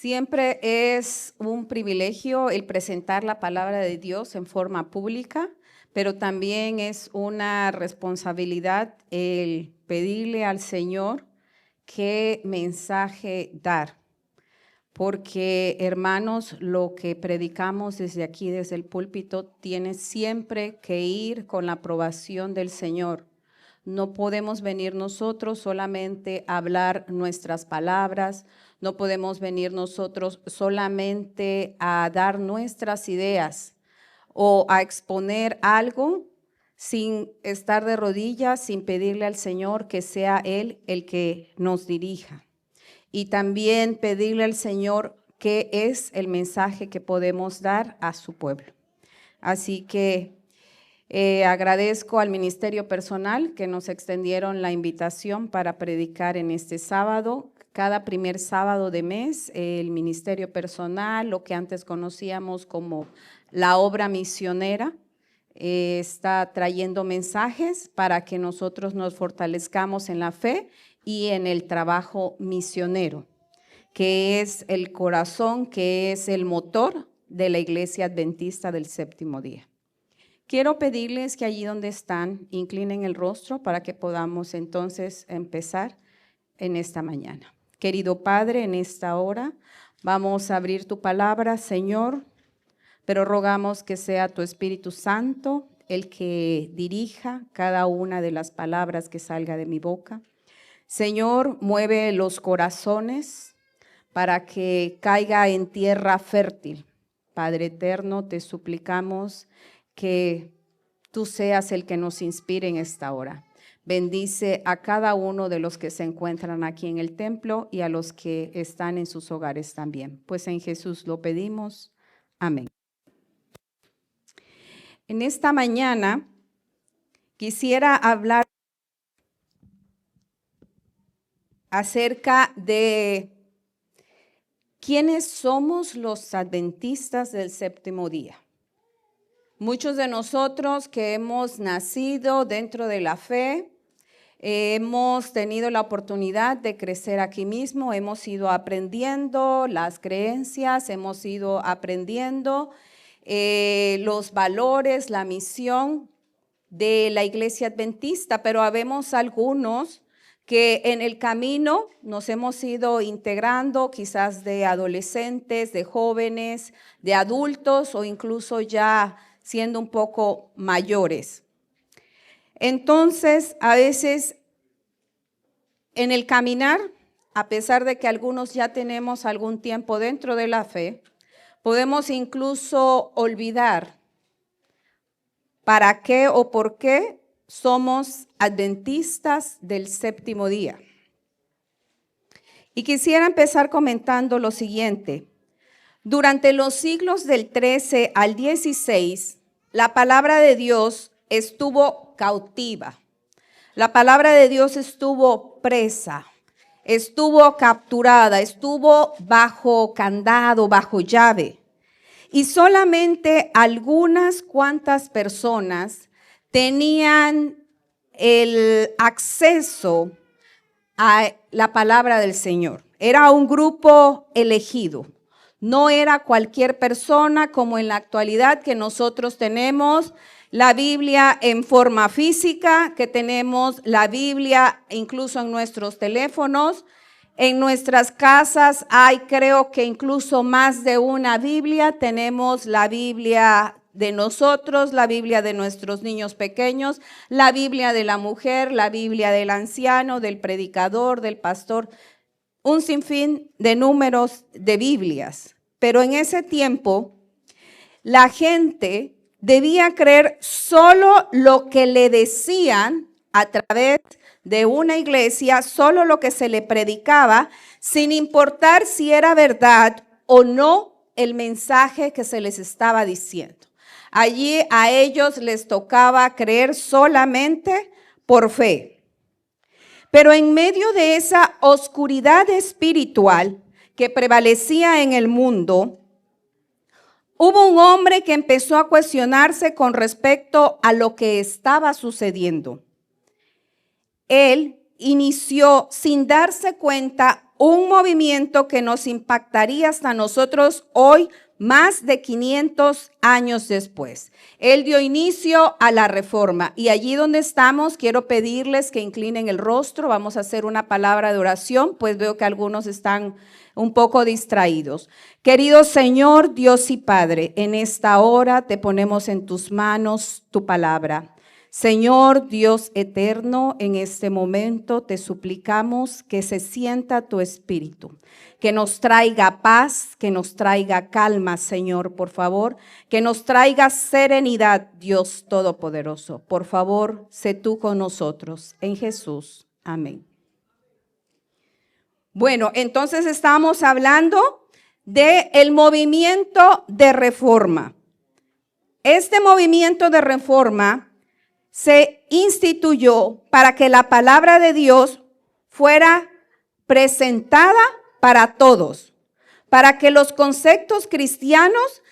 Siempre es un privilegio el presentar la palabra de Dios en forma pública, pero también es una responsabilidad el pedirle al Señor qué mensaje dar. Porque, hermanos, lo que predicamos desde aquí, desde el púlpito, tiene siempre que ir con la aprobación del Señor. No podemos venir nosotros solamente a hablar nuestras palabras, no podemos venir nosotros solamente a dar nuestras ideas o a exponer algo sin estar de rodillas, sin pedirle al Señor que sea Él el que nos dirija. Y también pedirle al Señor qué es el mensaje que podemos dar a su pueblo. Así que agradezco al Ministerio Personal que nos extendieron la invitación para predicar en este sábado. Cada primer sábado de mes, el Ministerio Personal, lo que antes conocíamos como la obra misionera, está trayendo mensajes para que nosotros nos fortalezcamos en la fe y en el trabajo misionero, que es el corazón, que es el motor de la Iglesia Adventista del Séptimo Día. Quiero pedirles que allí donde están, inclinen el rostro para que podamos entonces empezar en esta mañana. Querido Padre, en esta hora vamos a abrir tu palabra, Señor, pero rogamos que sea tu Espíritu Santo el que dirija cada una de las palabras que salga de mi boca. Señor, mueve los corazones para que caiga en tierra fértil. Padre eterno, te suplicamos que tú seas el que nos inspire en esta hora. Bendice a cada uno de los que se encuentran aquí en el templo y a los que están en sus hogares también. Pues en Jesús lo pedimos. Amén. En esta mañana quisiera hablar acerca de quiénes somos los adventistas del séptimo día. Muchos de nosotros que hemos nacido dentro de la fe, hemos tenido la oportunidad de crecer aquí mismo, hemos ido aprendiendo las creencias, hemos ido aprendiendo los valores, la misión de la Iglesia Adventista, pero habemos algunos que en el camino nos hemos ido integrando, quizás de adolescentes, de jóvenes, de adultos o incluso ya siendo un poco mayores. Entonces, a veces en el caminar, a pesar de que algunos ya tenemos algún tiempo dentro de la fe, podemos incluso olvidar para qué o por qué somos adventistas del séptimo día. Y quisiera empezar comentando lo siguiente. Durante los siglos del 13 al 16, la palabra de Dios estuvo cautiva. La palabra de Dios estuvo presa, estuvo capturada, estuvo bajo candado, bajo llave. Y solamente algunas cuantas personas tenían el acceso a la palabra del Señor. Era un grupo elegido. No era cualquier persona como en la actualidad que nosotros tenemos la Biblia en forma física, que tenemos la Biblia incluso en nuestros teléfonos. En nuestras casas hay, creo que incluso más de una Biblia. Tenemos la Biblia de nosotros, la Biblia de nuestros niños pequeños, la Biblia de la mujer, la Biblia del anciano, del predicador, del pastor. Un sinfín de números de Biblias. Pero en ese tiempo, la gente debía creer solo lo que le decían a través de una iglesia, solo lo que se le predicaba, sin importar si era verdad o no el mensaje que se les estaba diciendo. Allí a ellos les tocaba creer solamente por fe. Pero en medio de esa oscuridad espiritual que prevalecía en el mundo, hubo un hombre que empezó a cuestionarse con respecto a lo que estaba sucediendo. Él inició sin darse cuenta un movimiento que nos impactaría hasta nosotros hoy, más de 500 años después. Él dio inicio a la Reforma y allí donde estamos quiero pedirles que inclinen el rostro. Vamos a hacer una palabra de oración, pues veo que algunos están un poco distraídos. Querido Señor, Dios y Padre, en esta hora te ponemos en tus manos tu palabra. Señor Dios eterno, en este momento te suplicamos que se sienta tu espíritu, que nos traiga paz, que nos traiga calma, Señor, por favor, que nos traiga serenidad, Dios Todopoderoso. Por favor, sé tú con nosotros, en Jesús. Amén. Bueno, entonces estamos hablando del movimiento de reforma. Este movimiento de reforma se instituyó para que la palabra de Dios fuera presentada para todos, para que los conceptos cristianos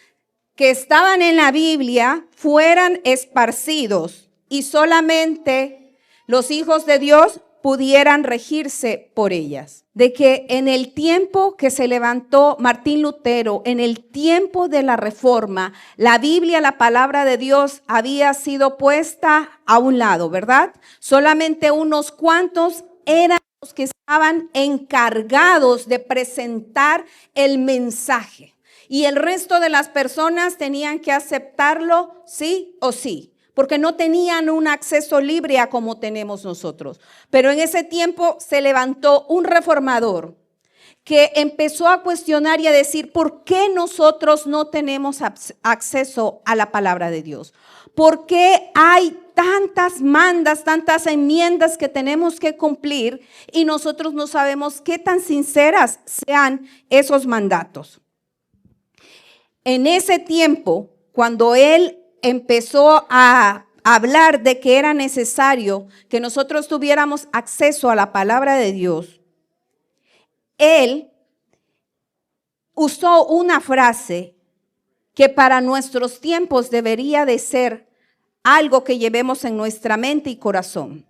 que estaban en la Biblia fueran esparcidos y solamente los hijos de Dios pudieran regirse por ellas. De que en el tiempo que se levantó Martín Lutero, en el tiempo de la Reforma, la Biblia, la palabra de Dios, había sido puesta a un lado, ¿verdad? Solamente unos cuantos eran los que estaban encargados de presentar el mensaje. Y el resto de las personas tenían que aceptarlo sí o sí, porque no tenían un acceso libre a como tenemos nosotros. Pero en ese tiempo se levantó un reformador que empezó a cuestionar y a decir, ¿por qué nosotros no tenemos acceso a la palabra de Dios? ¿Por qué hay tantas mandas, tantas enmiendas que tenemos que cumplir y nosotros no sabemos qué tan sinceras sean esos mandatos? En ese tiempo, cuando él empezó a hablar de que era necesario que nosotros tuviéramos acceso a la palabra de Dios, él usó una frase que para nuestros tiempos debería de ser algo que llevemos en nuestra mente y corazón.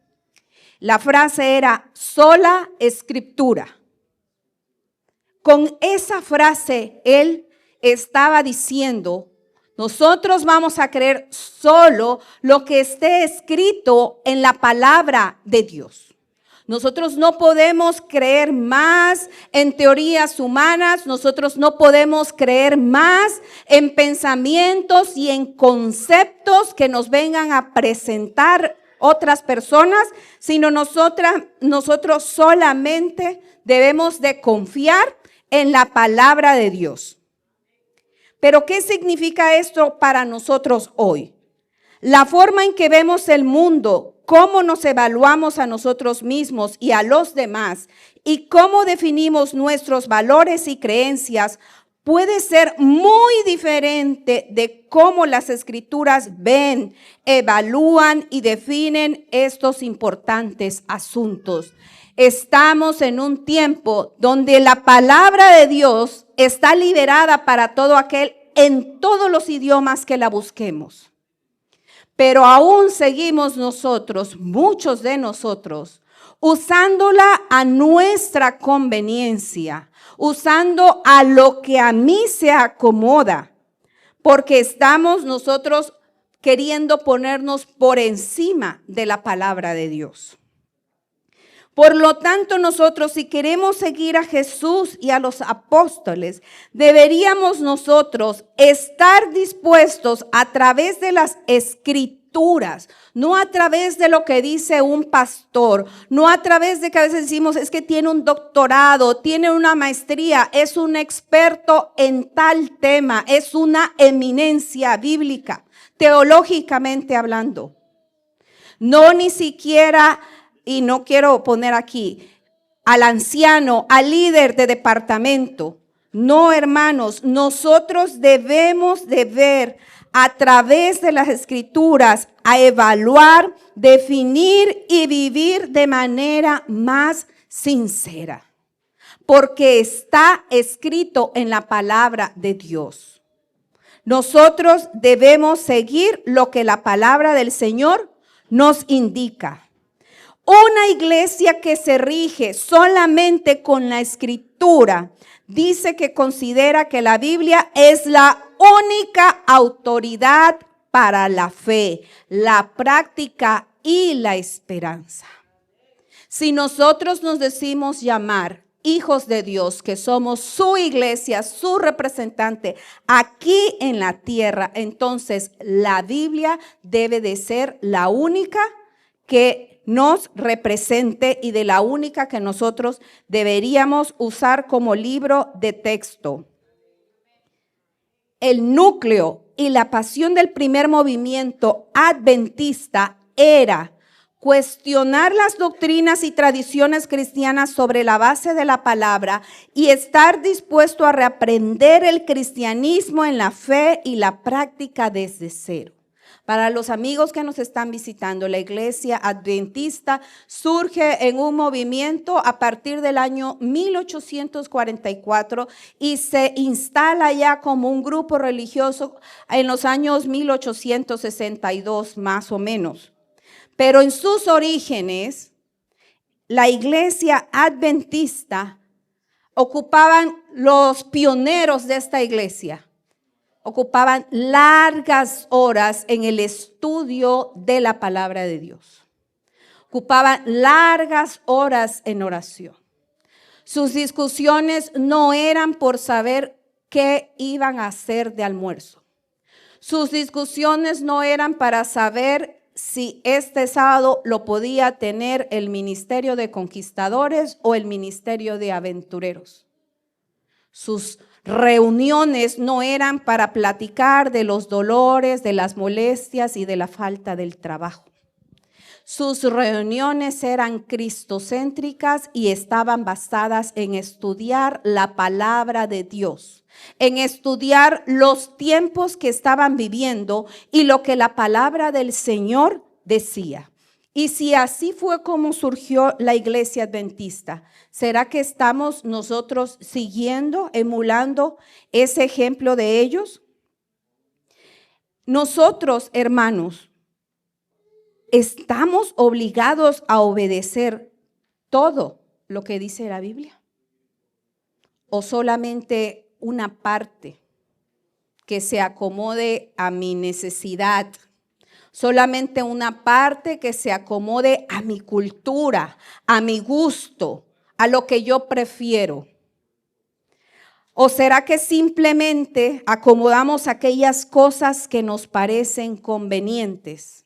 La frase era sola escritura. Con esa frase él estaba diciendo, nosotros vamos a creer solo lo que esté escrito en la palabra de Dios. Nosotros no podemos creer más en teorías humanas, nosotros no podemos creer más en pensamientos y en conceptos que nos vengan a presentar otras personas, sino nosotros solamente debemos de confiar en la palabra de Dios. Pero ¿qué significa esto para nosotros hoy? La forma en que vemos el mundo, cómo nos evaluamos a nosotros mismos y a los demás y cómo definimos nuestros valores y creencias puede ser muy diferente de cómo las Escrituras ven, evalúan y definen estos importantes asuntos. Estamos en un tiempo donde la palabra de Dios está liberada para todo aquel en todos los idiomas que la busquemos. Pero aún seguimos nosotros, muchos de nosotros, usándola a nuestra conveniencia, usando a lo que a mí se acomoda, porque estamos nosotros queriendo ponernos por encima de la palabra de Dios. Por lo tanto, nosotros, si queremos seguir a Jesús y a los apóstoles, deberíamos nosotros estar dispuestos a través de las Escrituras, no a través de lo que dice un pastor, no a través de que a veces decimos, es que tiene un doctorado, tiene una maestría, es un experto en tal tema, es una eminencia bíblica, teológicamente hablando. No ni siquiera... Y no quiero poner aquí al anciano, al líder de departamento. No, hermanos, nosotros debemos de ver a través de las Escrituras a evaluar, definir y vivir de manera más sincera. Porque está escrito en la palabra de Dios. Nosotros debemos seguir lo que la palabra del Señor nos indica. Una iglesia que se rige solamente con la Escritura dice que considera que la Biblia es la única autoridad para la fe, la práctica y la esperanza. Si nosotros nos decimos llamar hijos de Dios, que somos su iglesia, su representante aquí en la tierra, entonces la Biblia debe de ser la única que nos represente y de la única que nosotros deberíamos usar como libro de texto. El núcleo y la pasión del primer movimiento adventista era cuestionar las doctrinas y tradiciones cristianas sobre la base de la palabra y estar dispuesto a reaprender el cristianismo en la fe y la práctica desde cero. Para los amigos que nos están visitando, la iglesia adventista surge en un movimiento a partir del año 1844 y se instala ya como un grupo religioso en los años 1862 más o menos. Pero en sus orígenes, la iglesia adventista ocupaban los pioneros de esta iglesia. Ocupaban largas horas en el estudio de la palabra de Dios. Ocupaban largas horas en oración. Sus discusiones no eran por saber qué iban a hacer de almuerzo. Sus discusiones no eran para saber si este sábado lo podía tener el ministerio de conquistadores o el ministerio de aventureros. Sus reuniones no eran para platicar de los dolores, de las molestias y de la falta del trabajo. Sus reuniones eran cristocéntricas y estaban basadas en estudiar la palabra de Dios, en estudiar los tiempos que estaban viviendo y lo que la palabra del Señor decía. Y si así fue como surgió la iglesia adventista, ¿será que estamos nosotros siguiendo, emulando ese ejemplo de ellos? Nosotros, hermanos, ¿estamos obligados a obedecer todo lo que dice la Biblia? ¿O solamente una parte que se acomode a mi necesidad? Solamente una parte que se acomode a mi cultura, a mi gusto, a lo que yo prefiero. ¿O será que simplemente acomodamos aquellas cosas que nos parecen convenientes?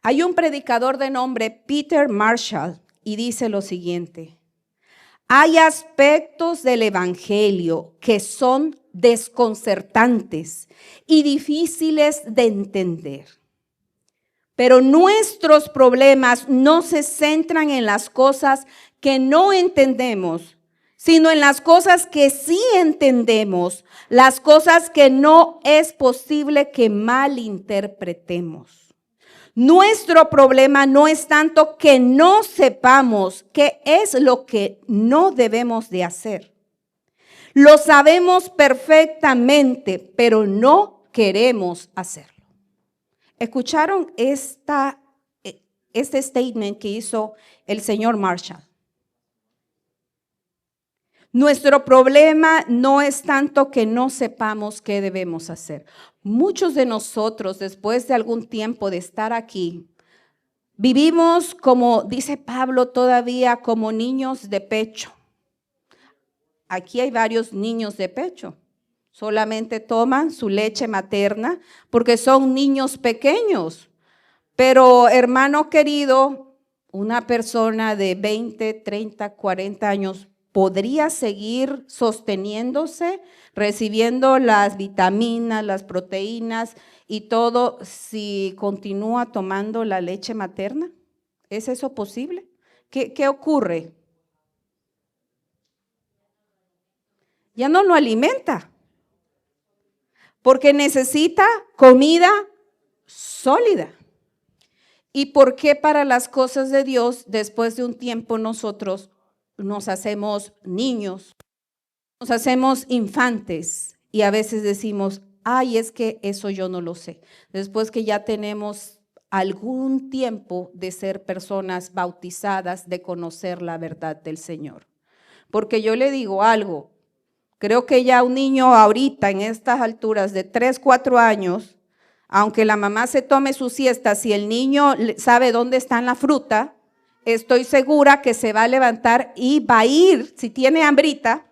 Hay un predicador de nombre Peter Marshall y dice lo siguiente: hay aspectos del evangelio que son desconcertantes y difíciles de entender. Pero nuestros problemas no se centran en las cosas que no entendemos, sino en las cosas que sí entendemos, las cosas que no es posible que malinterpretemos. Nuestro problema no es tanto que no sepamos qué es lo que no debemos de hacer. Lo sabemos perfectamente, pero no queremos hacerlo. ¿Escucharon este statement que hizo el señor Marshall? Nuestro problema no es tanto que no sepamos qué debemos hacer. Muchos de nosotros, después de algún tiempo de estar aquí, vivimos, como dice Pablo, todavía como niños de pecho. Aquí hay varios niños de pecho. Solamente toman su leche materna porque son niños pequeños. Pero, hermano querido, una persona de 20, 30, 40 años podría seguir sosteniéndose, recibiendo las vitaminas, las proteínas y todo si continúa tomando la leche materna. ¿Es eso posible? ¿Qué ocurre? Ya no lo alimenta, porque necesita comida sólida. ¿Y por qué para las cosas de Dios, después de un tiempo nosotros nos hacemos niños, nos hacemos infantes y a veces decimos, ay, es que eso yo no lo sé? Después que ya tenemos algún tiempo de ser personas bautizadas, de conocer la verdad del Señor. Porque yo le digo algo, creo que ya un niño ahorita en estas alturas de 3, 4 años, aunque la mamá se tome su siesta, si el niño sabe dónde está la fruta, estoy segura que se va a levantar y va a ir, si tiene hambrita,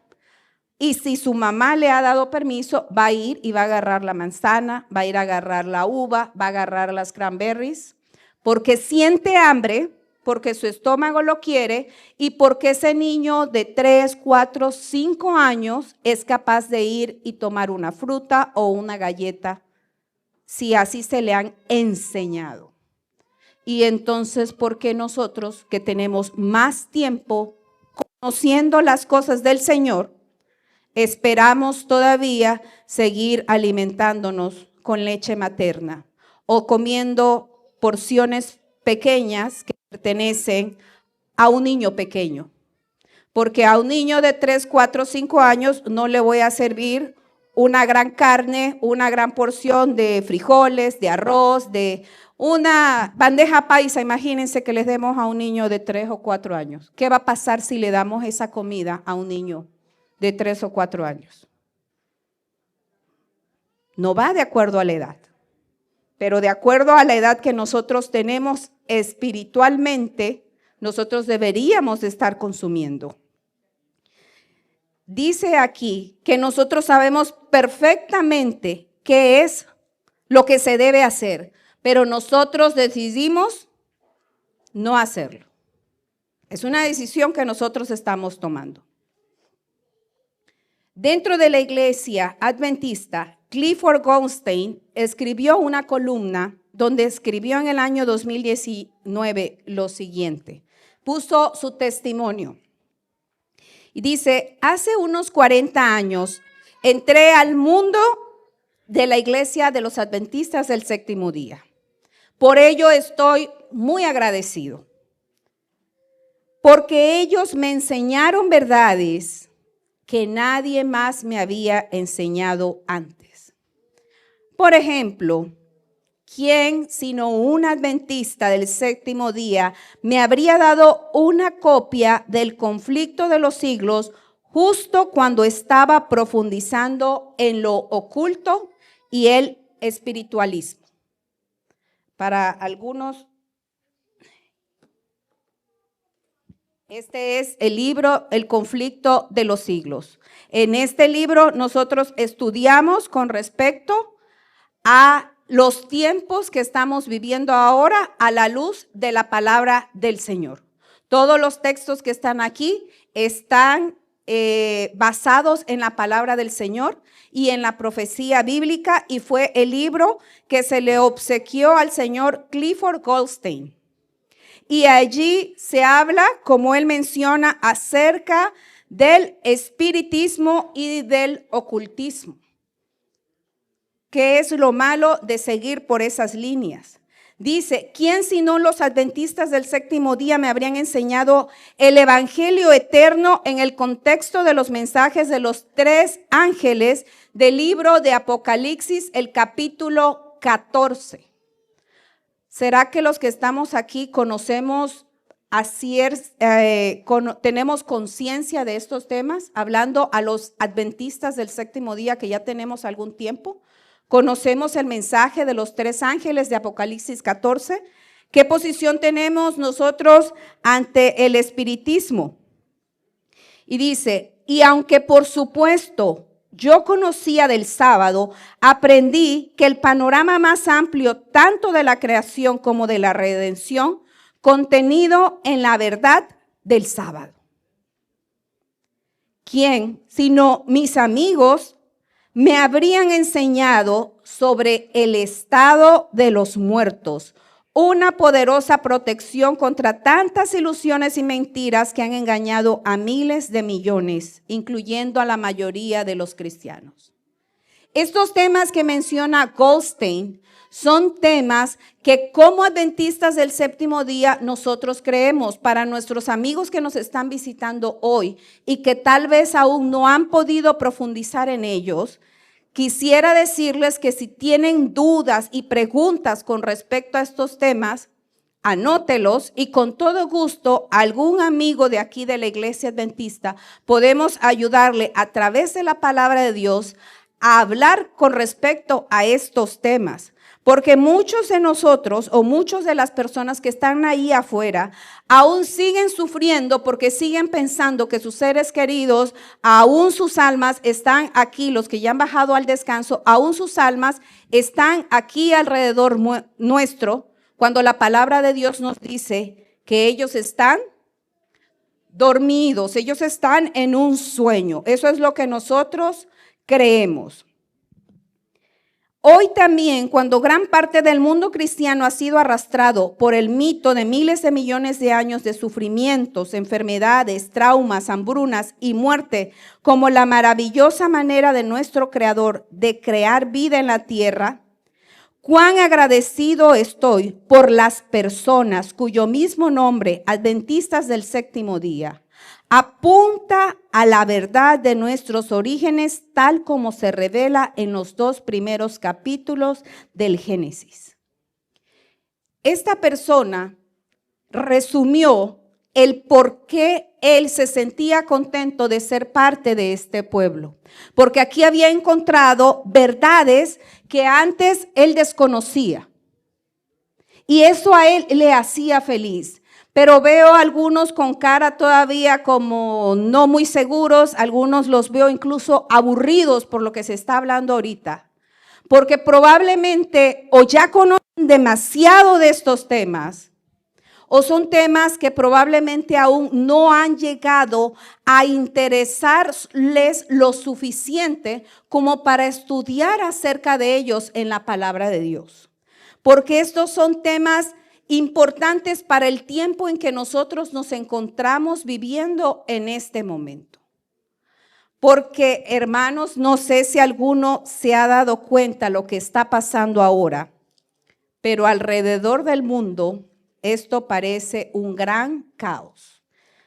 y si su mamá le ha dado permiso, va a ir y va a agarrar la manzana, va a ir a agarrar la uva, va a agarrar las cranberries, porque siente hambre, porque su estómago lo quiere y porque ese niño de 3, 4, 5 años es capaz de ir y tomar una fruta o una galleta, si así se le han enseñado. Y entonces, ¿por qué nosotros que tenemos más tiempo conociendo las cosas del Señor, esperamos todavía seguir alimentándonos con leche materna o comiendo porciones pequeñas que pertenecen a un niño pequeño? Porque a un niño de 3, 4, 5 años no le voy a servir una gran carne, una gran porción de frijoles, de arroz, de una bandeja paisa. Imagínense que les demos a un niño de 3 o 4 años. ¿Qué va a pasar si le damos esa comida a un niño de 3 o 4 años? No va de acuerdo a la edad, pero de acuerdo a la edad que nosotros tenemos espiritualmente, nosotros deberíamos de estar consumiendo. Dice aquí que nosotros sabemos perfectamente qué es lo que se debe hacer, pero nosotros decidimos no hacerlo. Es una decisión que nosotros estamos tomando. Dentro de la iglesia adventista, Clifford Goldstein escribió una columna donde escribió en el año 2019 lo siguiente. Puso su testimonio. Y dice, hace unos 40 años entré al mundo de la iglesia de los adventistas del séptimo día. Por ello estoy muy agradecido, porque ellos me enseñaron verdades que nadie más me había enseñado antes. Por ejemplo, ¿quién sino un adventista del séptimo día me habría dado una copia del conflicto de los siglos justo cuando estaba profundizando en lo oculto y el espiritualismo? Para algunos, este es el libro El conflicto de los siglos. En este libro nosotros estudiamos con respecto a los tiempos que estamos viviendo ahora a la luz de la palabra del Señor. Todos los textos que están aquí están basados en la palabra del Señor y en la profecía bíblica, y fue el libro que se le obsequió al señor Clifford Goldstein. Y allí se habla, como él menciona, acerca del espiritismo y del ocultismo. ¿Qué es lo malo de seguir por esas líneas? Dice, ¿quién sino los adventistas del séptimo día me habrían enseñado el evangelio eterno en el contexto de los mensajes de los 3 ángeles del libro de Apocalipsis, el capítulo 14? ¿Será que los que estamos aquí conocemos, tenemos conciencia de estos temas? Hablando a los adventistas del séptimo día que ya tenemos algún tiempo. ¿Conocemos el mensaje de los 3 ángeles de Apocalipsis 14? ¿Qué posición tenemos nosotros ante el espiritismo? Y dice, y aunque por supuesto yo conocía del sábado, aprendí que el panorama más amplio tanto de la creación como de la redención, contenido en la verdad del sábado. ¿Quién, sino mis amigos, me habrían enseñado sobre el estado de los muertos, una poderosa protección contra tantas ilusiones y mentiras que han engañado a miles de millones, incluyendo a la mayoría de los cristianos? Estos temas que menciona Goldstein son temas que como adventistas del séptimo día nosotros creemos. Para nuestros amigos que nos están visitando hoy y que tal vez aún no han podido profundizar en ellos, quisiera decirles que si tienen dudas y preguntas con respecto a estos temas, anótelos y con todo gusto algún amigo de aquí de la Iglesia Adventista podemos ayudarle a través de la palabra de Dios a hablar con respecto a estos temas. Porque muchos de nosotros o muchas de las personas que están ahí afuera aún siguen sufriendo porque siguen pensando que sus seres queridos, aún sus almas están aquí, los que ya han bajado al descanso, aún sus almas están aquí alrededor nuestro, cuando la palabra de Dios nos dice que ellos están dormidos, ellos están en un sueño. Eso es lo que nosotros creemos. Hoy también, cuando gran parte del mundo cristiano ha sido arrastrado por el mito de miles de millones de años de sufrimientos, enfermedades, traumas, hambrunas y muerte, como la maravillosa manera de nuestro Creador de crear vida en la tierra, cuán agradecido estoy por las personas cuyo mismo nombre, Adventistas del Séptimo Día, apunta a la verdad de nuestros orígenes tal como se revela en los 2 primeros capítulos del Génesis. Esta persona resumió el por qué él se sentía contento de ser parte de este pueblo. Porque aquí había encontrado verdades que antes él desconocía. Y eso a él le hacía feliz. Pero veo algunos con cara todavía como no muy seguros, algunos los veo incluso aburridos por lo que se está hablando ahorita. Porque probablemente o ya conocen demasiado de estos temas, o son temas que probablemente aún no han llegado a interesarles lo suficiente como para estudiar acerca de ellos en la palabra de Dios. Porque estos son temas importantes para el tiempo en que nosotros nos encontramos viviendo en este momento. Porque, hermanos, no sé si alguno se ha dado cuenta lo que está pasando ahora, pero alrededor del mundo esto parece un gran caos.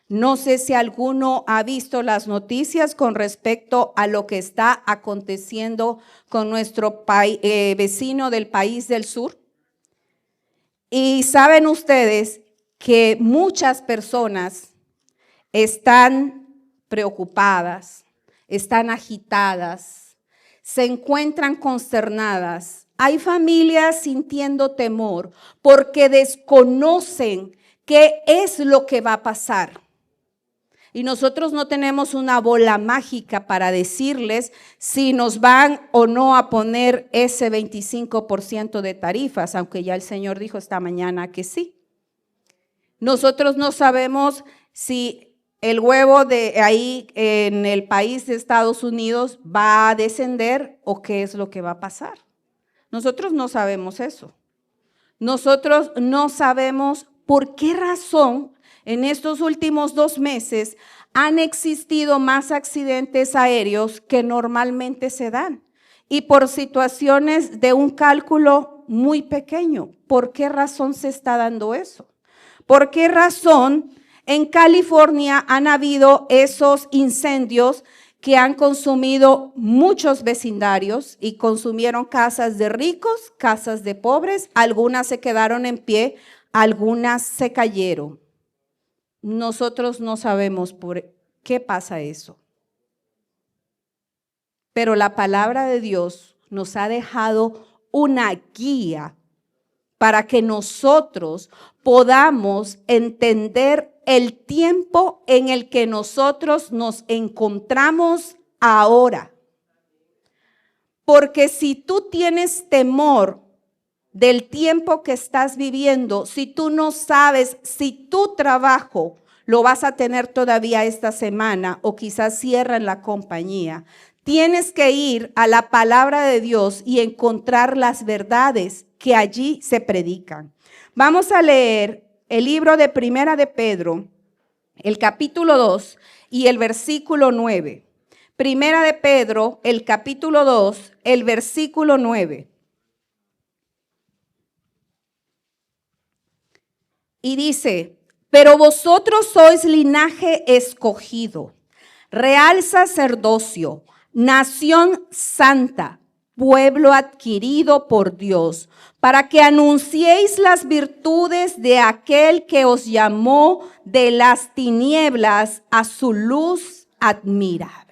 No sé si alguno ha visto las noticias con respecto a lo que está aconteciendo con nuestro vecino del país del sur. Y saben ustedes que muchas personas están preocupadas, están agitadas, se encuentran consternadas. Hay familias sintiendo temor porque desconocen qué es lo que va a pasar. Y nosotros no tenemos una bola mágica para decirles si nos van o no a poner ese 25% de tarifas, aunque ya el Señor dijo esta mañana que sí. Nosotros no sabemos si el huevo de ahí en el país de Estados Unidos va a descender o qué es lo que va a pasar. Nosotros no sabemos eso. Nosotros no sabemos por qué razón en estos últimos 2 meses han existido más accidentes aéreos que normalmente se dan y por situaciones de un cálculo muy pequeño. ¿Por qué razón se está dando eso? ¿Por qué razón en California han habido esos incendios que han consumido muchos vecindarios y consumieron casas de ricos, casas de pobres? Algunas se quedaron en pie, algunas se cayeron. Nosotros no sabemos por qué pasa eso. Pero la palabra de Dios nos ha dejado una guía para que nosotros podamos entender el tiempo en el que nosotros nos encontramos ahora. Porque si tú tienes temor del tiempo que estás viviendo, si tú no sabes si tu trabajo lo vas a tener todavía esta semana o quizás cierran la compañía, tienes que ir a la palabra de Dios y encontrar las verdades que allí se predican. Vamos a leer el libro de Primera de Pedro, el capítulo 2 y el versículo 9. Primera de Pedro, el capítulo 2, el versículo 9. Y dice: pero vosotros sois linaje escogido, real sacerdocio, nación santa, pueblo adquirido por Dios, para que anunciéis las virtudes de aquel que os llamó de las tinieblas a su luz admirable.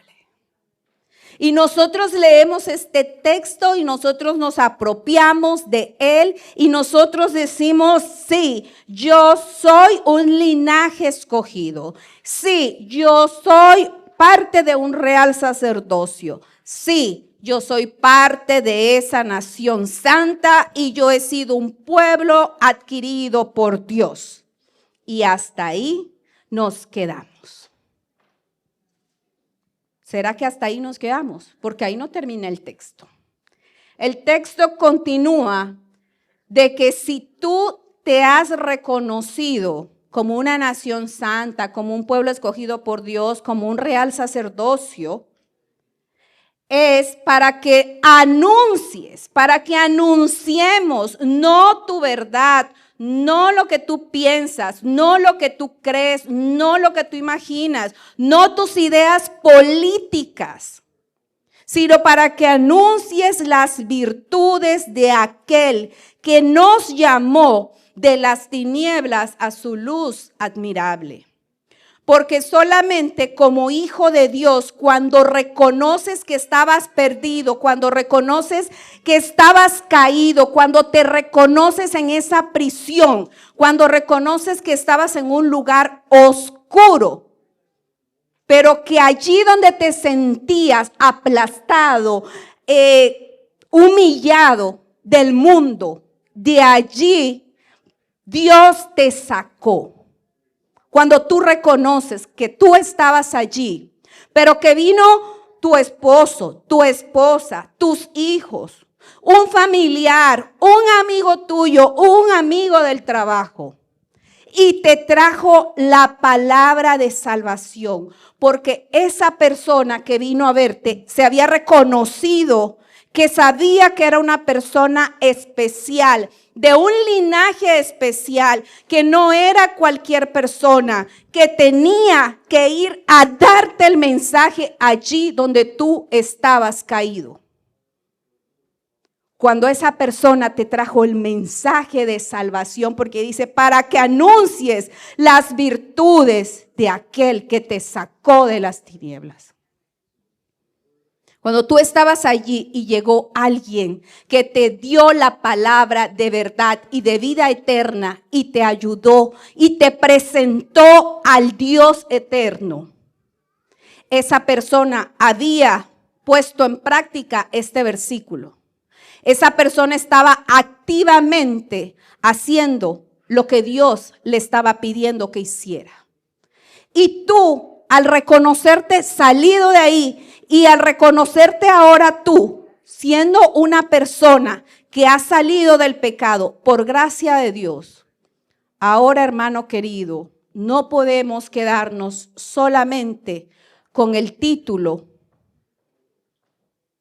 Y nosotros leemos este texto y nosotros nos apropiamos de él y nosotros decimos, sí, yo soy un linaje escogido. Sí, yo soy parte de un real sacerdocio. Sí, yo soy parte de esa nación santa y yo he sido un pueblo adquirido por Dios. Y hasta ahí nos quedamos. ¿Será que hasta ahí nos quedamos? Porque ahí no termina el texto. El texto continúa de que si tú te has reconocido como una nación santa, como un pueblo escogido por Dios, como un real sacerdocio, es para que anuncies, para que anunciemos no tu verdad, no lo que tú piensas, no lo que tú crees, no lo que tú imaginas, no tus ideas políticas, sino para que anuncies las virtudes de aquel que nos llamó de las tinieblas a su luz admirable. Porque solamente como hijo de Dios, cuando reconoces que estabas perdido, cuando reconoces que estabas caído, cuando te reconoces en esa prisión, cuando reconoces que estabas en un lugar oscuro, pero que allí donde te sentías aplastado, humillado del mundo, de allí Dios te sacó. Cuando tú reconoces que tú estabas allí, pero que vino tu esposo, tu esposa, tus hijos, un familiar, un amigo tuyo, un amigo del trabajo, y te trajo la palabra de salvación, porque esa persona que vino a verte se había reconocido que sabía que era una persona especial, de un linaje especial, que no era cualquier persona, que tenía que ir a darte el mensaje allí donde tú estabas caído. Cuando esa persona te trajo el mensaje de salvación, porque dice, para que anuncies las virtudes de aquel que te sacó de las tinieblas. Cuando tú estabas allí y llegó alguien que te dio la palabra de verdad y de vida eterna y te ayudó y te presentó al Dios eterno, esa persona había puesto en práctica este versículo. Esa persona estaba activamente haciendo lo que Dios le estaba pidiendo que hiciera. Y tú, al reconocerte salido de ahí y al reconocerte ahora tú, siendo una persona que ha salido del pecado por gracia de Dios, ahora, hermano querido, no podemos quedarnos solamente con el título,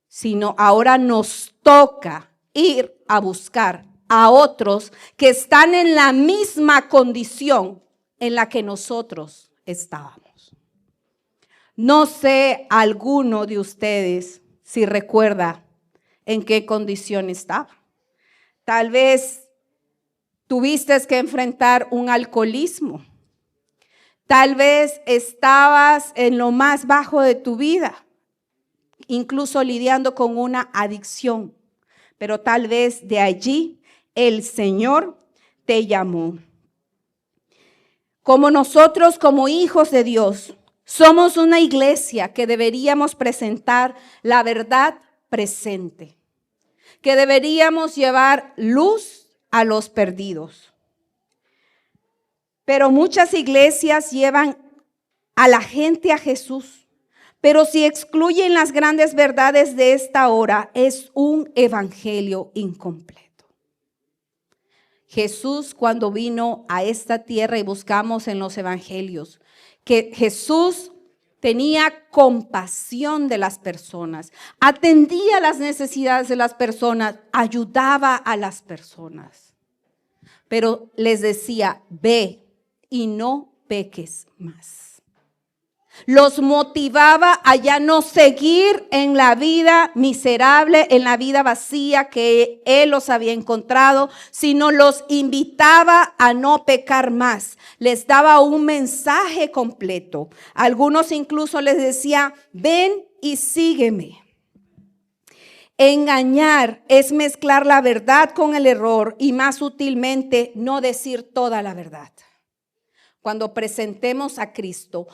sino ahora nos toca ir a buscar a otros que están en la misma condición en la que nosotros estábamos. No sé alguno de ustedes si recuerda en qué condición estaba. Tal vez tuviste que enfrentar un alcoholismo. Tal vez estabas en lo más bajo de tu vida, incluso lidiando con una adicción. Pero tal vez de allí el Señor te llamó. Como nosotros, como hijos de Dios, somos una iglesia que deberíamos presentar la verdad presente, que deberíamos llevar luz a los perdidos. Pero muchas iglesias llevan a la gente a Jesús, pero si excluyen las grandes verdades de esta hora, es un evangelio incompleto. Jesús, cuando vino a esta tierra, y buscamos en los evangelios, que Jesús tenía compasión de las personas, atendía las necesidades de las personas, ayudaba a las personas. Pero les decía, ve y no peques más. Los motivaba a ya no seguir en la vida miserable, en la vida vacía que Él los había encontrado, sino los invitaba a no pecar más. Les daba un mensaje completo. Algunos incluso les decía, ven y sígueme. Engañar es mezclar la verdad con el error y más sutilmente no decir toda la verdad. Cuando presentemos a Cristo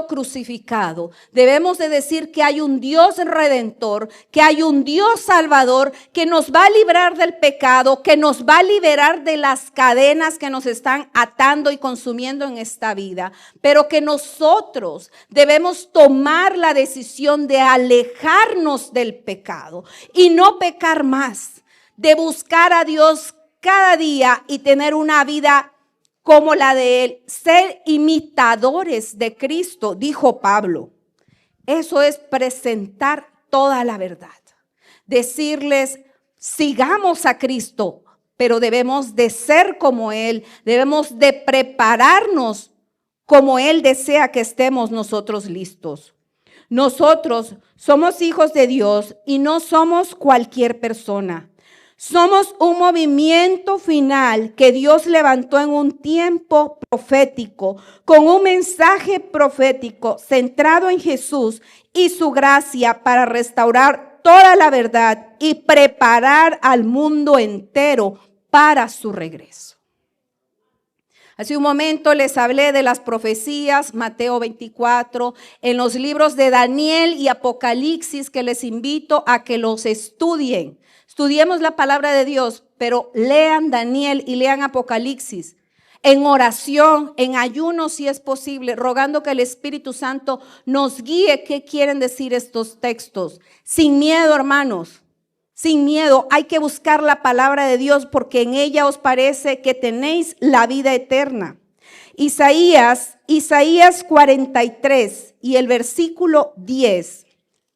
crucificado, debemos de decir que hay un Dios redentor, que hay un Dios salvador, que nos va a librar del pecado, que nos va a liberar de las cadenas que nos están atando y consumiendo en esta vida, pero que nosotros debemos tomar la decisión de alejarnos del pecado y no pecar más, de buscar a Dios cada día y tener una vida como la de Él, ser imitadores de Cristo, dijo Pablo. Eso es presentar toda la verdad. Decirles, sigamos a Cristo, pero debemos de ser como Él, debemos de prepararnos como Él desea que estemos nosotros listos. Nosotros somos hijos de Dios y no somos cualquier persona. Somos un movimiento final que Dios levantó en un tiempo profético, con un mensaje profético centrado en Jesús y su gracia para restaurar toda la verdad y preparar al mundo entero para su regreso. Hace un momento les hablé de las profecías, Mateo 24, en los libros de Daniel y Apocalipsis, que les invito a que los estudien. Estudiemos la palabra de Dios, pero lean Daniel y lean Apocalipsis en oración, en ayuno si es posible, rogando que el Espíritu Santo nos guíe qué quieren decir estos textos. Sin miedo, hermanos, sin miedo. Hay que buscar la palabra de Dios porque en ella os parece que tenéis la vida eterna. Isaías 43 y el versículo 10.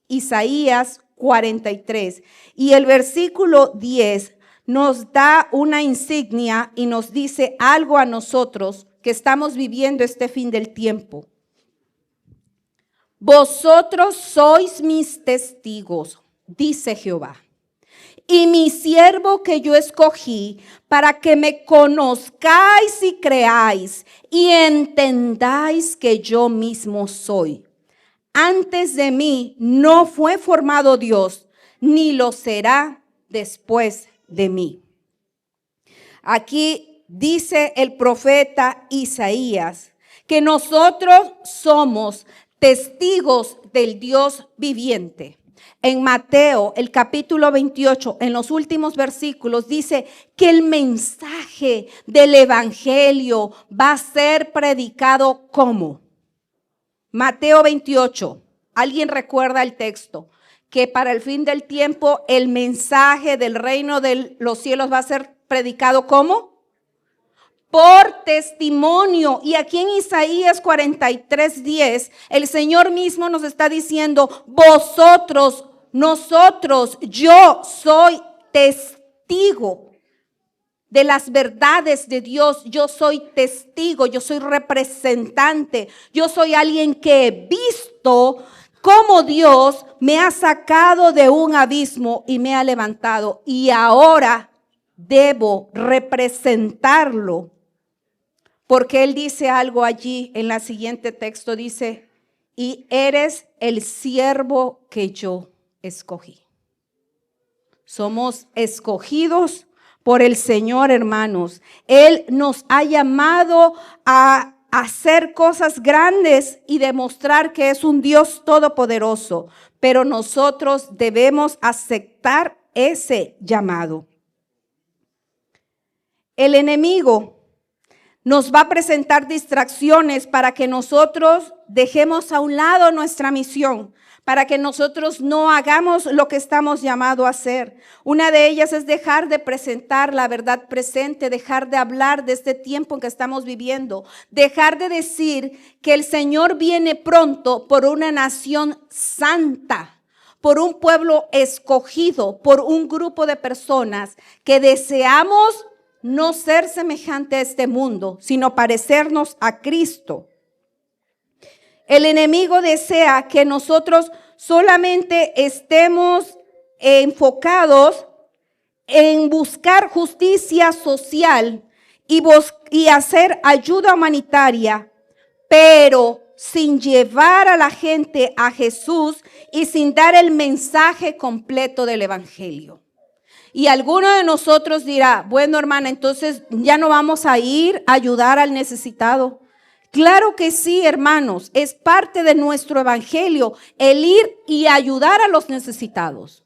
Isaías 43 y el versículo 10 nos da una insignia y nos dice algo a nosotros que estamos viviendo este fin del tiempo. Vosotros sois mis testigos, dice Jehová, y mi siervo que yo escogí para que me conozcáis y creáis y entendáis que yo mismo soy. Antes de mí no fue formado Dios, ni lo será después de mí. Aquí dice el profeta Isaías que nosotros somos testigos del Dios viviente. En Mateo, el capítulo 28, en los últimos versículos, dice que el mensaje del evangelio va a ser predicado ¿cómo? Mateo 28, ¿alguien recuerda el texto? Que para el fin del tiempo el mensaje del reino de los cielos va a ser predicado ¿cómo? Por testimonio. Y aquí en Isaías 43:10, el Señor mismo nos está diciendo, vosotros, nosotros, yo soy testigo de las verdades de Dios. Yo soy testigo, yo soy representante, yo soy alguien que he visto cómo Dios me ha sacado de un abismo y me ha levantado. Y ahora debo representarlo. Porque Él dice algo allí en la siguiente texto, dice, y eres el siervo que yo escogí. Somos escogidos por el Señor, hermanos. Él nos ha llamado a hacer cosas grandes y demostrar que es un Dios todopoderoso, pero nosotros debemos aceptar ese llamado. El enemigo nos va a presentar distracciones para que nosotros dejemos a un lado nuestra misión, para que nosotros no hagamos lo que estamos llamados a hacer. Una de ellas es dejar de presentar la verdad presente, dejar de hablar de este tiempo en que estamos viviendo, dejar de decir que el Señor viene pronto por una nación santa, por un pueblo escogido, por un grupo de personas que deseamos no ser semejante a este mundo, sino parecernos a Cristo. El enemigo desea que nosotros solamente estemos enfocados en buscar justicia social y hacer ayuda humanitaria, pero sin llevar a la gente a Jesús y sin dar el mensaje completo del evangelio. Y alguno de nosotros dirá, bueno, hermana, entonces ya no vamos a ir a ayudar al necesitado. Claro que sí, hermanos, es parte de nuestro evangelio el ir y ayudar a los necesitados.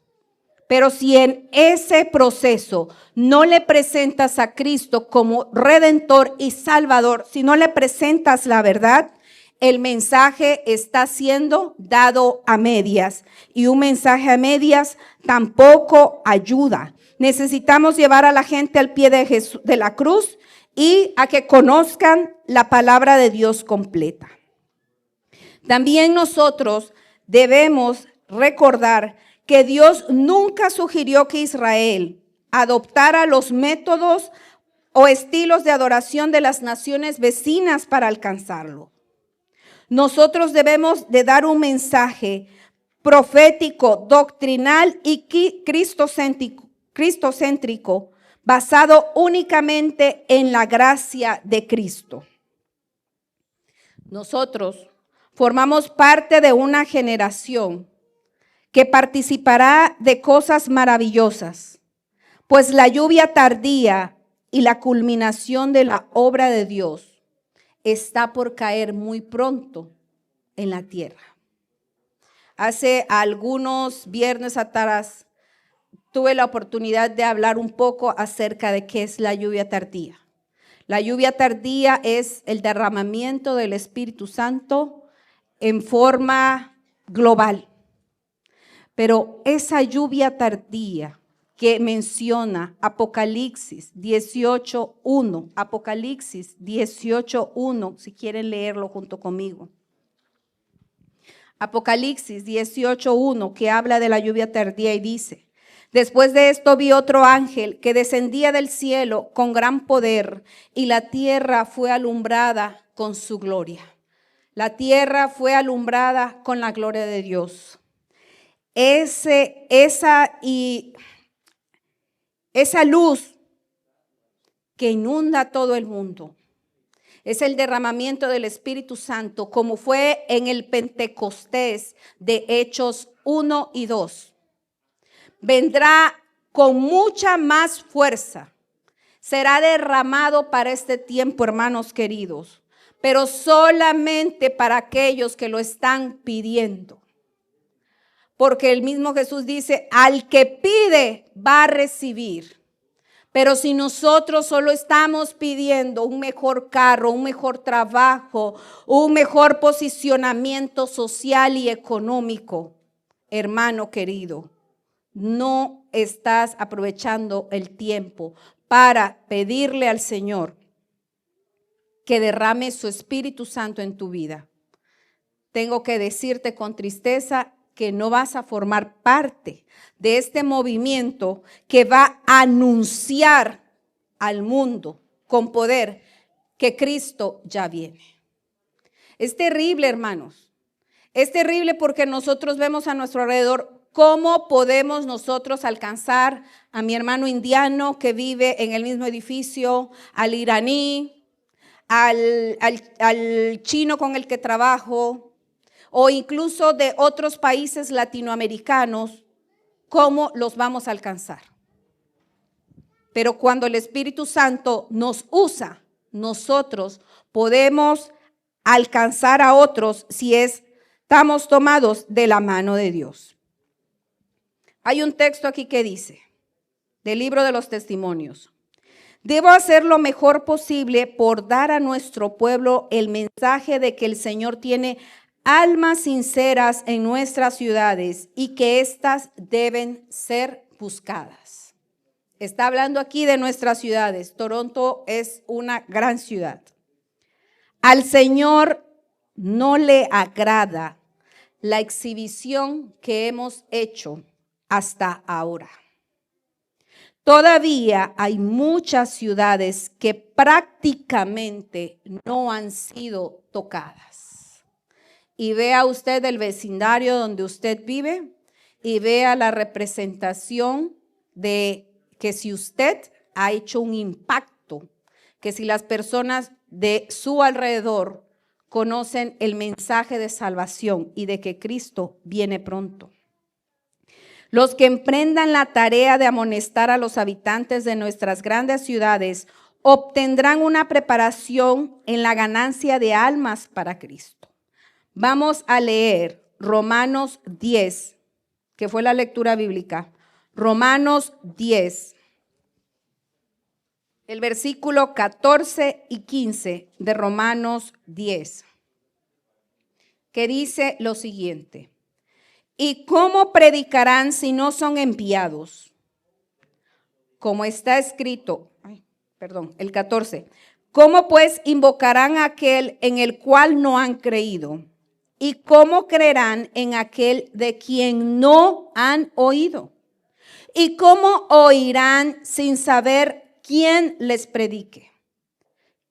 Pero si en ese proceso no le presentas a Cristo como Redentor y Salvador, si no le presentas la verdad, el mensaje está siendo dado a medias. Y un mensaje a medias tampoco ayuda. Necesitamos llevar a la gente al pie de Jesús, de la cruz, y a que conozcan la palabra de Dios completa. También nosotros debemos recordar que Dios nunca sugirió que Israel adoptara los métodos o estilos de adoración de las naciones vecinas para alcanzarlo. Nosotros debemos de dar un mensaje profético, doctrinal y cristocéntrico, basado únicamente en la gracia de Cristo. Nosotros formamos parte de una generación que participará de cosas maravillosas, pues la lluvia tardía y la culminación de la obra de Dios está por caer muy pronto en la tierra. Hace algunos viernes atrás tuve la oportunidad de hablar un poco acerca de qué es la lluvia tardía. La lluvia tardía es el derramamiento del Espíritu Santo en forma global. Pero esa lluvia tardía que menciona Apocalipsis 18:1, Apocalipsis 18:1, si quieren leerlo junto conmigo. Apocalipsis 18:1, que habla de la lluvia tardía y dice: después de esto vi otro ángel que descendía del cielo con gran poder, y la tierra fue alumbrada con su gloria. La tierra fue alumbrada con la gloria de Dios. Esa luz que inunda todo el mundo es el derramamiento del Espíritu Santo, como fue en el Pentecostés de Hechos 1 y 2. Vendrá con mucha más fuerza. Será derramado para este tiempo, hermanos queridos, pero solamente para aquellos que lo están pidiendo. Porque el mismo Jesús dice, al que pide va a recibir. Pero si nosotros solo estamos pidiendo un mejor carro, un mejor trabajo, un mejor posicionamiento social y económico, hermano querido, no estás aprovechando el tiempo para pedirle al Señor que derrame su Espíritu Santo en tu vida. Tengo que decirte con tristeza que no vas a formar parte de este movimiento que va a anunciar al mundo con poder que Cristo ya viene. Es terrible, hermanos. Es terrible porque nosotros vemos a nuestro alrededor cómo podemos nosotros alcanzar a mi hermano indiano que vive en el mismo edificio, al iraní, al chino con el que trabajo, o incluso de otros países latinoamericanos, ¿cómo los vamos a alcanzar? Pero cuando el Espíritu Santo nos usa, nosotros podemos alcanzar a otros si estamos tomados de la mano de Dios. Hay un texto aquí que dice, del libro de los testimonios: debo hacer lo mejor posible por dar a nuestro pueblo el mensaje de que el Señor tiene almas sinceras en nuestras ciudades y que éstas deben ser buscadas. Está hablando aquí de nuestras ciudades. Toronto es una gran ciudad. Al Señor no le agrada la exhibición que hemos hecho hasta ahora. Todavía hay muchas ciudades que prácticamente no han sido tocadas. y vea usted el vecindario donde usted vive y vea la representación de que si usted ha hecho un impacto, que si las personas de su alrededor conocen el mensaje de salvación y de que Cristo viene pronto. Los que emprendan la tarea de amonestar a los habitantes de nuestras grandes ciudades obtendrán una preparación en la ganancia de almas para Cristo. Vamos a leer Romanos 10, que fue la lectura bíblica. Romanos 10, el versículo 14 y 15 de Romanos 10, que dice lo siguiente. ¿Y cómo predicarán si no son enviados? Como está escrito, el 14. ¿Cómo pues invocarán a aquel en el cual no han creído? ¿Y cómo creerán en aquel de quien no han oído? ¿Y cómo oirán sin saber quién les predique?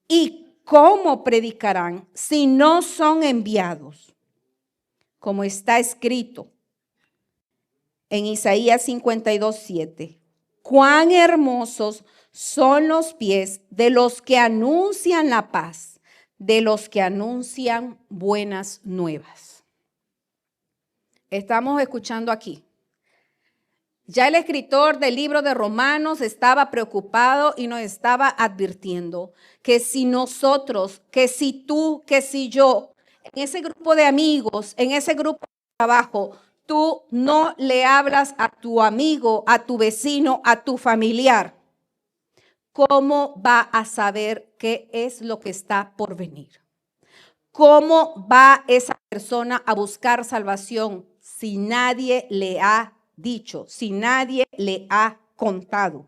¿Y cómo predicarán si no son enviados? Como está escrito en Isaías 52:7. Cuán hermosos son los pies de los que anuncian la paz, de los que anuncian buenas nuevas. Estamos escuchando aquí. Ya el escritor del libro de Romanos estaba preocupado y nos estaba advirtiendo que si nosotros, que si tú, que si yo, en ese grupo de amigos, en ese grupo de trabajo, tú no le hablas a tu amigo, a tu vecino, a tu familiar, ¿cómo va a saber qué es lo que está por venir? ¿Cómo va esa persona a buscar salvación si nadie le ha dicho, si nadie le ha contado?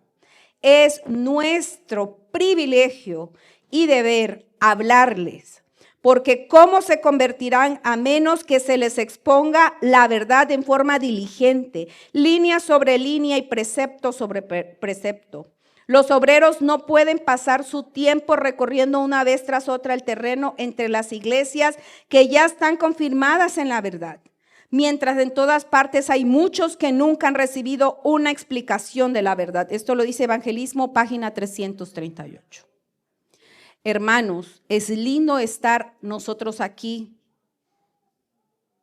Es nuestro privilegio y deber hablarles. Porque ¿cómo se convertirán a menos que se les exponga la verdad en forma diligente, línea sobre línea y precepto sobre precepto? Los obreros no pueden pasar su tiempo recorriendo una vez tras otra el terreno entre las iglesias que ya están confirmadas en la verdad, mientras en todas partes hay muchos que nunca han recibido una explicación de la verdad. Esto lo dice Evangelismo, página 338. Hermanos, es lindo estar nosotros aquí,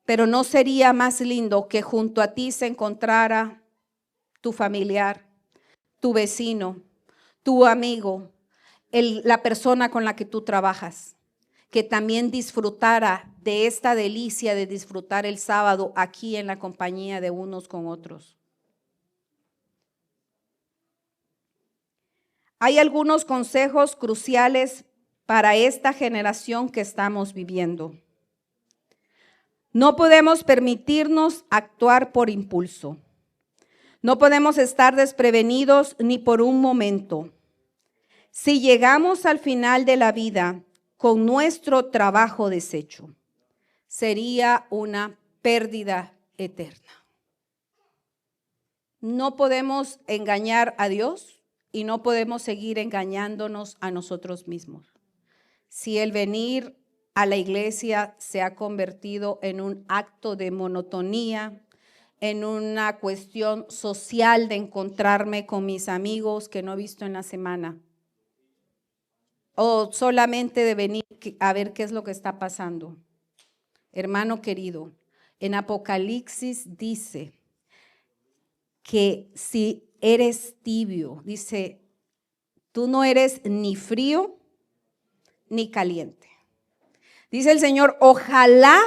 pero ¿no sería más lindo que junto a ti se encontrara tu familiar, tu vecino, tu amigo, la persona con la que tú trabajas, que también disfrutara de esta delicia de disfrutar el sábado aquí en la compañía de unos con otros? Hay algunos consejos cruciales para esta generación que estamos viviendo. No podemos permitirnos actuar por impulso. No podemos estar desprevenidos ni por un momento. Si llegamos al final de la vida con nuestro trabajo deshecho, sería una pérdida eterna. No podemos engañar a Dios y no podemos seguir engañándonos a nosotros mismos. Si el venir a la iglesia se ha convertido en un acto de monotonía, en una cuestión social de encontrarme con mis amigos que no he visto en la semana, o solamente de venir a ver qué es lo que está pasando. Hermano querido, en Apocalipsis dice que si eres tibio, dice, tú no eres ni frío ni caliente. Dice el Señor, ojalá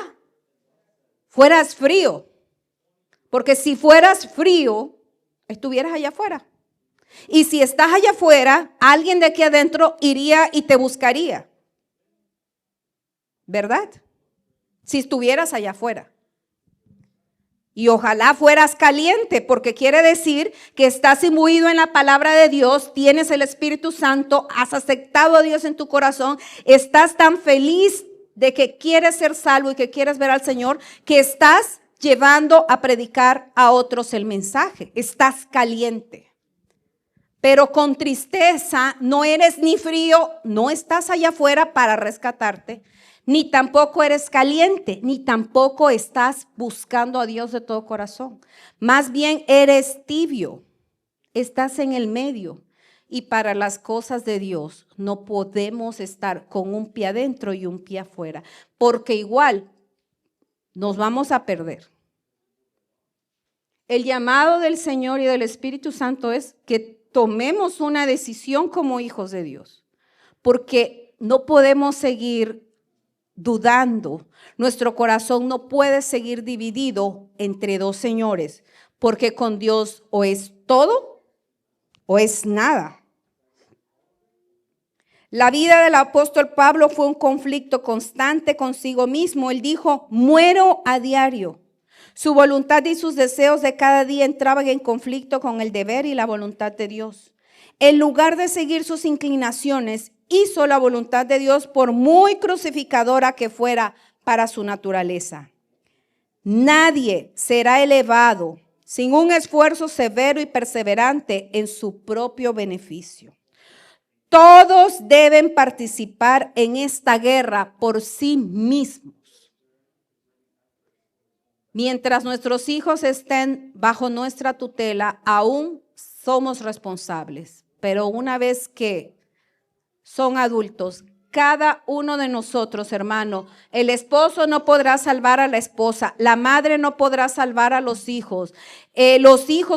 fueras frío, porque si fueras frío, estuvieras allá afuera. Y si estás allá afuera, alguien de aquí adentro iría y te buscaría. ¿Verdad? Si estuvieras allá afuera. Y ojalá fueras caliente, porque quiere decir que estás imbuido en la palabra de Dios, tienes el Espíritu Santo, has aceptado a Dios en tu corazón, estás tan feliz de que quieres ser salvo y que quieres ver al Señor, que estás llevando a predicar a otros el mensaje. Estás caliente. Pero con tristeza, no eres ni frío, no estás allá afuera para rescatarte, Ni tampoco eres caliente, ni tampoco estás buscando a Dios de todo corazón. Más bien eres tibio, estás en el medio. Y para las cosas de Dios no podemos estar con un pie adentro y un pie afuera, porque igual nos vamos a perder. El llamado del Señor y del Espíritu Santo es que tomemos una decisión como hijos de Dios, porque no podemos seguir dudando. Nuestro corazón no puede seguir dividido entre dos señores, porque con Dios o es todo o es nada. La vida del apóstol Pablo fue un conflicto constante consigo mismo. Él dijo, muero a diario. Su voluntad y sus deseos de cada día entraban en conflicto con el deber y la voluntad de Dios. En lugar de seguir sus inclinaciones, hizo la voluntad de Dios por muy crucificadora que fuera para su naturaleza. Nadie será elevado sin un esfuerzo severo y perseverante en su propio beneficio. Todos deben participar en esta guerra por sí mismos. Mientras nuestros hijos estén bajo nuestra tutela, aún somos responsables. Pero una vez que son adultos, cada uno de nosotros, hermano, el esposo no podrá salvar a la esposa, la madre no podrá salvar a los hijos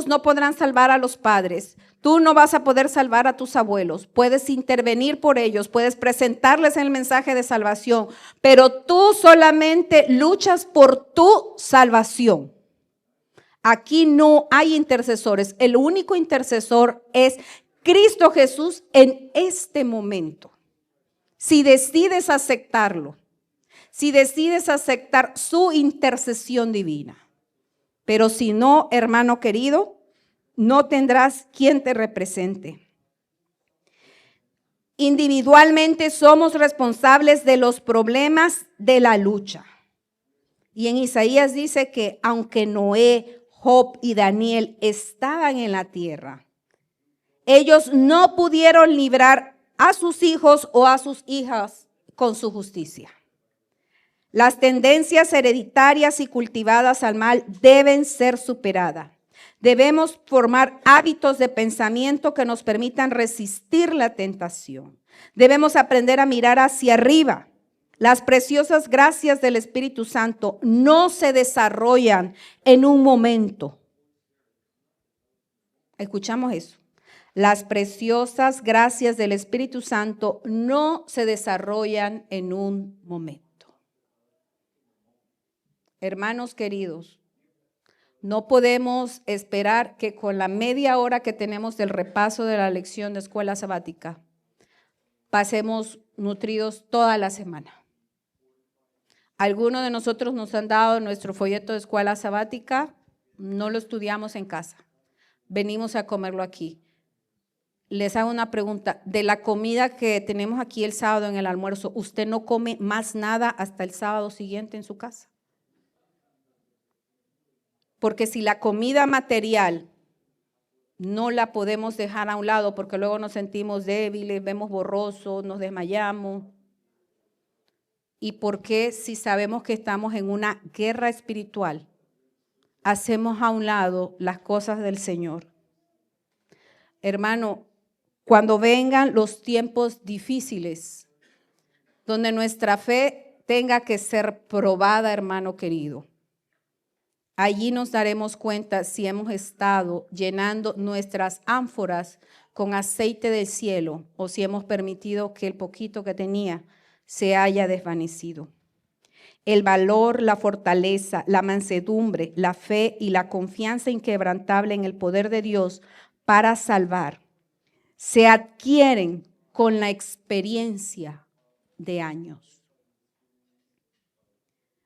no podrán salvar a los padres. Tú no vas a poder salvar a tus abuelos, puedes intervenir por ellos, puedes presentarles el mensaje de salvación, pero tú solamente luchas por tu salvación. Aquí no hay intercesores, el único intercesor es Cristo Jesús en este momento. Si decides aceptarlo, si decides aceptar su intercesión divina. Pero si no, hermano querido, no tendrás quien te represente. Individualmente somos responsables de los problemas de la lucha. Y en Isaías dice que aunque Noé, Job y Daniel estaban en la tierra, ellos no pudieron librar a sus hijos o a sus hijas con su justicia. Las tendencias hereditarias y cultivadas al mal deben ser superadas. Debemos formar hábitos de pensamiento que nos permitan resistir la tentación. Debemos aprender a mirar hacia arriba. Las preciosas gracias del Espíritu Santo no se desarrollan en un momento. ¿Escuchamos eso? Las preciosas gracias del Espíritu Santo no se desarrollan en un momento. Hermanos queridos, no podemos esperar que con la media hora que tenemos del repaso de la lección de escuela sabática, pasemos nutridos toda la semana. Algunos de nosotros nos han dado nuestro folleto de escuela sabática, no lo estudiamos en casa, venimos a comerlo aquí. Les hago una pregunta, de la comida que tenemos aquí el sábado en el almuerzo, ¿usted no come más nada hasta el sábado siguiente en su casa? Porque si la comida material no la podemos dejar a un lado porque luego nos sentimos débiles, vemos borrosos, nos desmayamos. ¿Y por qué si sabemos que estamos en una guerra espiritual, hacemos a un lado las cosas del Señor? Hermano, cuando vengan los tiempos difíciles, donde nuestra fe tenga que ser probada, hermano querido, allí nos daremos cuenta si hemos estado llenando nuestras ánforas con aceite del cielo o si hemos permitido que el poquito que tenía se haya desvanecido. El valor, la fortaleza, la mansedumbre, la fe y la confianza inquebrantable en el poder de Dios para salvar se adquieren con la experiencia de años.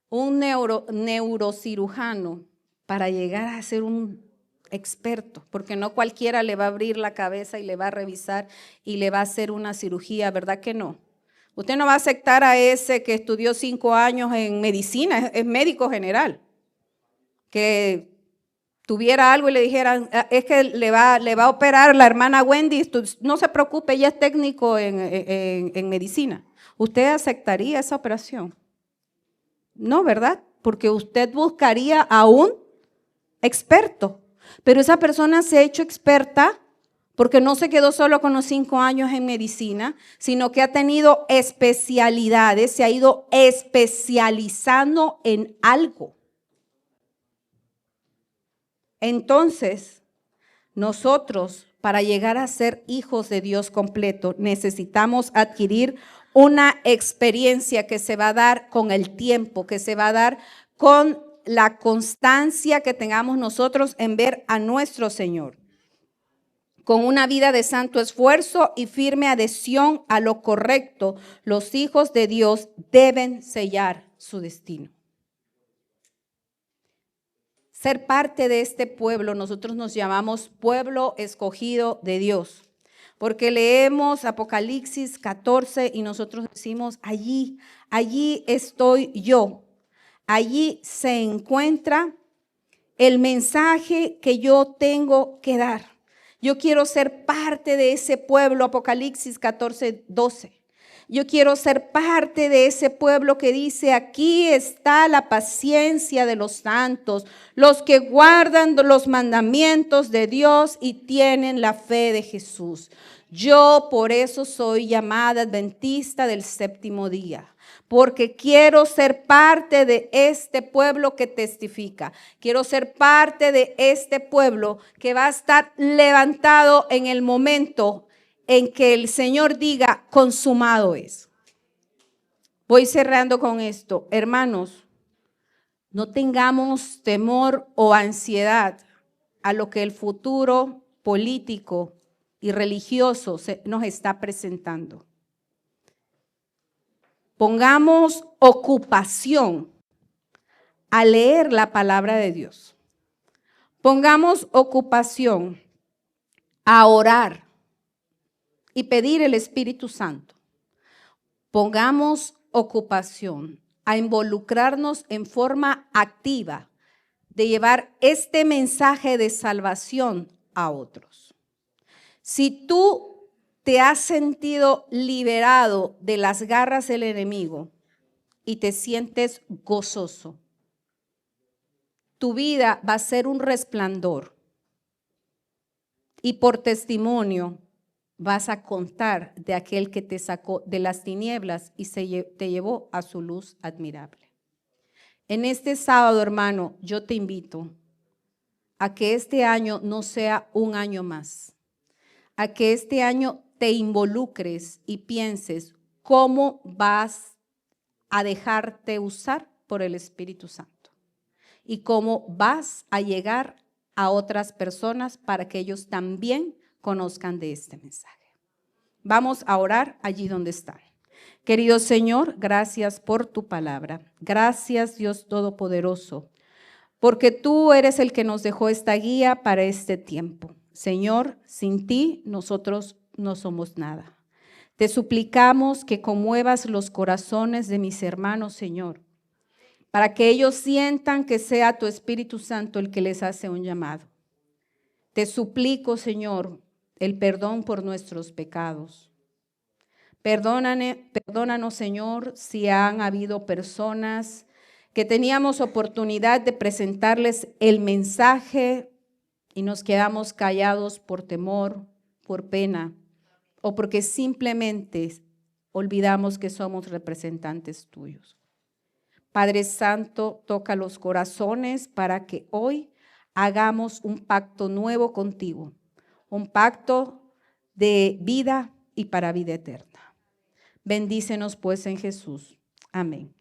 Un neurocirujano, para llegar a ser un experto, porque no cualquiera le va a abrir la cabeza y le va a revisar y le va a hacer una cirugía, ¿verdad que no? Usted no va a aceptar a ese que estudió 5 años en medicina, es médico general, que tuviera algo y le dijeran, es que le va a operar la hermana Wendy, no se preocupe, ella es técnico en medicina. ¿usted aceptaría esa operación? No, ¿verdad? Porque usted buscaría a un experto. Pero esa persona se ha hecho experta porque no se quedó solo con los 5 años en medicina, sino que ha tenido especialidades, se ha ido especializando en algo. Entonces, nosotros, para llegar a ser hijos de Dios completo, necesitamos adquirir una experiencia que se va a dar con el tiempo, que se va a dar con la constancia que tengamos nosotros en ver a nuestro Señor. Con una vida de santo esfuerzo y firme adhesión a lo correcto, los hijos de Dios deben sellar su destino. Ser parte de este pueblo, nosotros nos llamamos pueblo escogido de Dios, porque leemos Apocalipsis 14 y nosotros decimos, allí estoy yo. Allí se encuentra el mensaje que yo tengo que dar. Yo quiero ser parte de ese pueblo, Apocalipsis 14, 12. Yo quiero ser parte de ese pueblo que dice, aquí está la paciencia de los santos, los que guardan los mandamientos de Dios y tienen la fe de Jesús. Yo por eso soy llamada adventista del séptimo día, porque quiero ser parte de este pueblo que testifica. Quiero ser parte de este pueblo que va a estar levantado en el momento en que el Señor diga, consumado es. Voy cerrando con esto. Hermanos, no tengamos temor o ansiedad a lo que el futuro político y religioso nos está presentando. Pongamos ocupación a leer la palabra de Dios. Pongamos ocupación a orar y pedir el Espíritu Santo. Pongamos ocupación a involucrarnos en forma activa de llevar este mensaje de salvación a otros. Si tú te has sentido liberado de las garras del enemigo y te sientes gozoso, tu vida va a ser un resplandor y por testimonio vas a contar de aquel que te sacó de las tinieblas y te llevó a su luz admirable. En este sábado, hermano, yo te invito a que este año no sea un año más, a que este año te involucres y pienses cómo vas a dejarte usar por el Espíritu Santo y cómo vas a llegar a otras personas para que ellos también conozcan de este mensaje. Vamos a orar allí donde están. Querido Señor, gracias por tu palabra. Gracias, Dios Todopoderoso, porque tú eres el que nos dejó esta guía para este tiempo. Señor, sin ti nosotros no somos nada. Te suplicamos que conmuevas los corazones de mis hermanos, Señor, para que ellos sientan que sea tu Espíritu Santo el que les hace un llamado. Te suplico, Señor, el perdón por nuestros pecados. Perdónanos, Señor, si han habido personas que teníamos oportunidad de presentarles el mensaje y nos quedamos callados por temor, por pena o porque simplemente olvidamos que somos representantes tuyos. Padre Santo, toca los corazones para que hoy hagamos un pacto nuevo contigo, un pacto de vida y para vida eterna. Bendícenos pues en Jesús. Amén.